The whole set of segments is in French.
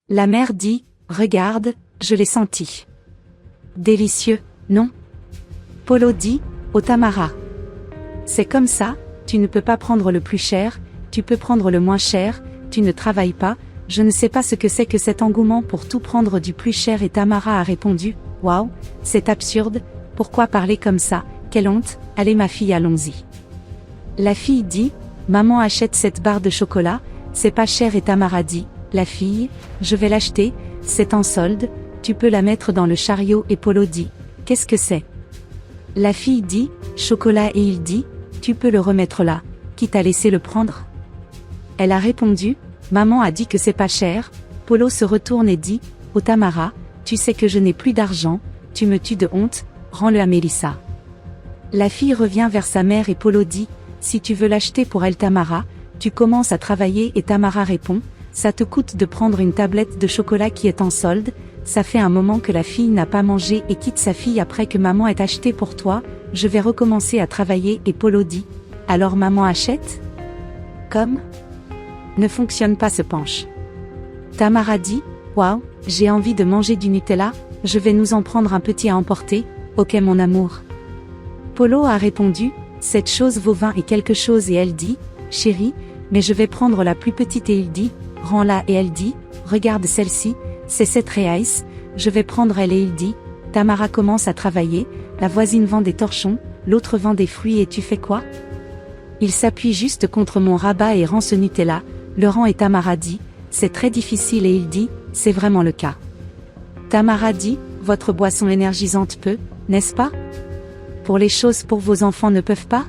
La mère dit, regarde, je l'ai senti. Délicieux, non? Polo dit, oh Tamara. C'est comme ça, tu ne peux pas prendre le plus cher, tu peux prendre le moins cher, tu ne travailles pas, je ne sais pas ce que c'est que cet engouement pour tout prendre du plus cher et Tamara a répondu, waouh, c'est absurde, pourquoi parler comme ça, quelle honte, allez ma fille allons-y. La fille dit, maman achète cette barre de chocolat, c'est pas cher et Tamara dit, la fille, je vais l'acheter, c'est en solde, tu peux la mettre dans le chariot et Polo dit, qu'est-ce que c'est? La fille dit, chocolat et il dit, tu peux le remettre là, quitte à laisser le prendre. Elle a répondu, maman a dit que c'est pas cher, Polo se retourne et dit, oh Tamara, tu sais que je n'ai plus d'argent, tu me tues de honte, rends-le à Mélissa. La fille revient vers sa mère et Polo dit, si tu veux l'acheter pour elle Tamara, tu commences à travailler et Tamara répond, ça te coûte de prendre une tablette de chocolat qui est en solde, ça fait un moment que la fille n'a pas mangé et quitte sa fille après que maman ait acheté pour toi, je vais recommencer à travailler et Polo dit, alors maman achète? Comme? Ne fonctionne pas ce penche. Tamara dit, waouh, j'ai envie de manger du Nutella, je vais nous en prendre un petit à emporter, ok mon amour. Polo a répondu, cette chose vaut 20 et quelque chose et elle dit, chérie, mais je vais prendre la plus petite et il dit, rends-la et elle dit, regarde celle-ci, c'est 7 reais, je vais prendre elle et il dit, Tamara commence à travailler, la voisine vend des torchons, l'autre vend des fruits et tu fais quoi? Il s'appuie juste contre mon rabat et rend ce Nutella, le rend et Tamara dit, c'est très difficile et il dit, c'est vraiment le cas. Tamara dit, votre boisson énergisante peut, n'est-ce pas? Pour les choses pour vos enfants ne peuvent pas?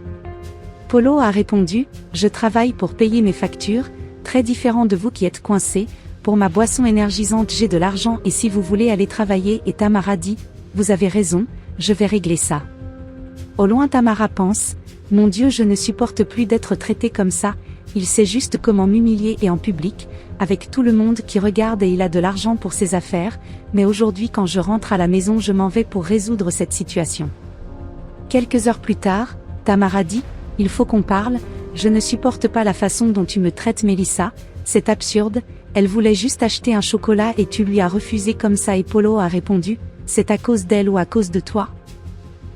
Polo a répondu, je travaille pour payer mes factures, très différent de vous qui êtes coincés, pour ma boisson énergisante j'ai de l'argent et si vous voulez aller travailler et Tamara dit, vous avez raison, je vais régler ça. Au loin Tamara pense, mon Dieu je ne supporte plus d'être traité comme ça, il sait juste comment m'humilier et en public, avec tout le monde qui regarde et il a de l'argent pour ses affaires, mais aujourd'hui quand je rentre à la maison je m'en vais pour résoudre cette situation. Quelques heures plus tard, Tamara dit, il faut qu'on parle, je ne supporte pas la façon dont tu me traites Mélissa, c'est absurde, elle voulait juste acheter un chocolat et tu lui as refusé comme ça et Polo a répondu, c'est à cause d'elle ou à cause de toi?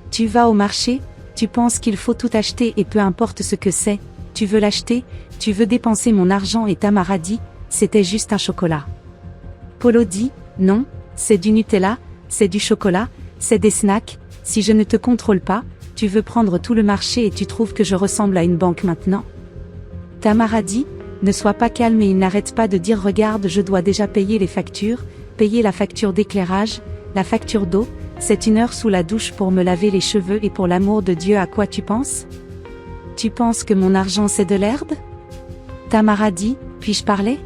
Tu vas au marché, tu penses qu'il faut tout acheter et peu importe ce que c'est, tu veux l'acheter, tu veux dépenser mon argent et Tamara dit, c'était juste un chocolat. Polo dit, non, c'est du Nutella, c'est du chocolat, c'est des snacks, si je ne te contrôle pas, tu veux prendre tout le marché et tu trouves que je ressemble à une banque maintenant? Tamara dit, ne sois pas calme et il n'arrête pas de dire regarde je dois déjà payer les factures, payer la facture d'éclairage, la facture d'eau, c'est 1 heure sous la douche pour me laver les cheveux et pour l'amour de Dieu à quoi tu penses? Tu penses que mon argent c'est de l'herbe? Tamara dit, puis-je parler?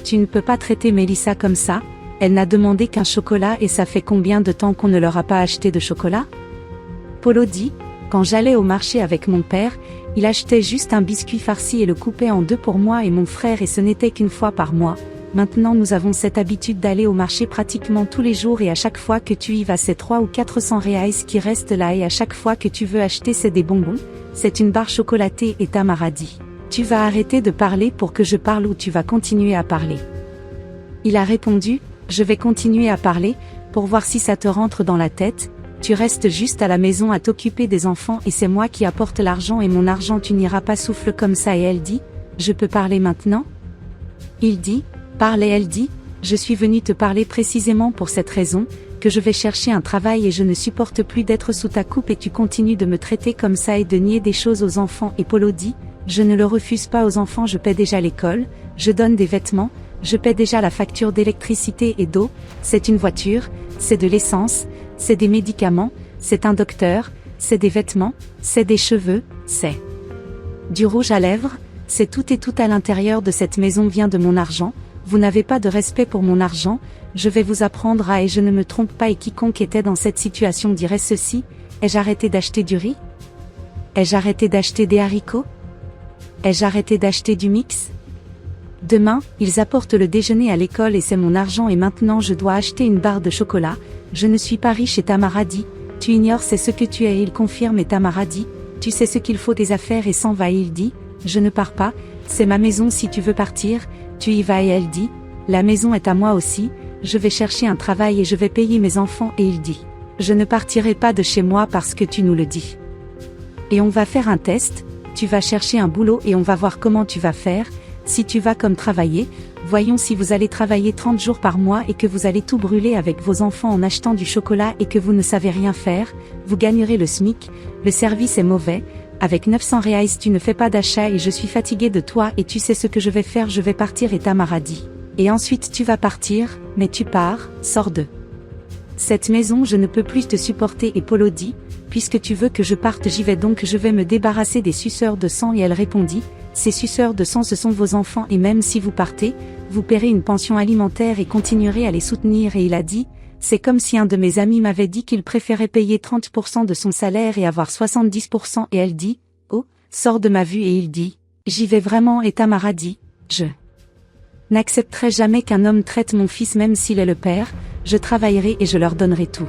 Tu ne peux pas traiter Mélissa comme ça, elle n'a demandé qu'un chocolat et ça fait combien de temps qu'on ne leur a pas acheté de chocolat? Polo dit, quand j'allais au marché avec mon père, il achetait juste un biscuit farci et le coupait en 2 pour moi et mon frère et ce n'était qu'une fois par mois. Maintenant nous avons cette habitude d'aller au marché pratiquement tous les jours et à chaque fois que tu y vas c'est 300 ou 400 reais qui restent là et à chaque fois que tu veux acheter c'est des bonbons, c'est une barre chocolatée et Tamara dit, tu vas arrêter de parler pour que je parle ou tu vas continuer à parler? Il a répondu, je vais continuer à parler, pour voir si ça te rentre dans la tête, tu restes juste à la maison à t'occuper des enfants et c'est moi qui apporte l'argent et mon argent tu n'iras pas souffle comme ça et elle dit, je peux parler maintenant? Il dit, parle et elle dit, je suis venue te parler précisément pour cette raison, que je vais chercher un travail et je ne supporte plus d'être sous ta coupe et tu continues de me traiter comme ça et de nier des choses aux enfants et Polo dit, je ne le refuse pas aux enfants je paie déjà l'école, je donne des vêtements, je paie déjà la facture d'électricité et d'eau, c'est une voiture, c'est de l'essence, c'est des médicaments, c'est un docteur, c'est des vêtements, c'est des cheveux, c'est du rouge à lèvres, c'est tout et tout à l'intérieur de cette maison vient de mon argent, vous n'avez pas de respect pour mon argent, je vais vous apprendre à et je ne me trompe pas et quiconque était dans cette situation dirait ceci, ai-je arrêté d'acheter du riz? Ai-je arrêté d'acheter des haricots? Ai-je arrêté d'acheter du mix? Demain, ils apportent le déjeuner à l'école et c'est mon argent et maintenant je dois acheter une barre de chocolat, je ne suis pas riche et Tamara dit, tu ignores c'est ce que tu es et il confirme et Tamara dit, tu sais ce qu'il faut des affaires et s'en va et il dit, je ne pars pas, c'est ma maison si tu veux partir, tu y vas et elle dit, la maison est à moi aussi, je vais chercher un travail et je vais payer mes enfants et il dit, je ne partirai pas de chez moi parce que tu nous le dis. Et on va faire un test, tu vas chercher un boulot et on va voir comment tu vas faire, si tu vas comme travailler, voyons si vous allez travailler 30 jours par mois et que vous allez tout brûler avec vos enfants en achetant du chocolat et que vous ne savez rien faire, vous gagnerez le SMIC, le service est mauvais, avec 900 reais tu ne fais pas d'achat et je suis fatigué de toi et tu sais ce que je vais faire, je vais partir et Tamara dit. Et ensuite tu vas partir, mais tu pars, sors de cette maison, je ne peux plus te supporter et Polo dit, puisque tu veux que je parte j'y vais donc je vais me débarrasser des suceurs de sang et elle répondit, ces suceurs de sang ce sont vos enfants et même si vous partez, vous paierez une pension alimentaire et continuerez à les soutenir et il a dit, c'est comme si un de mes amis m'avait dit qu'il préférait payer 30% de son salaire et avoir 70% et elle dit, oh, sors de ma vue et il dit, j'y vais vraiment et Tamara dit, je n'accepterai jamais qu'un homme traite mon fils même s'il est le père, je travaillerai et je leur donnerai tout.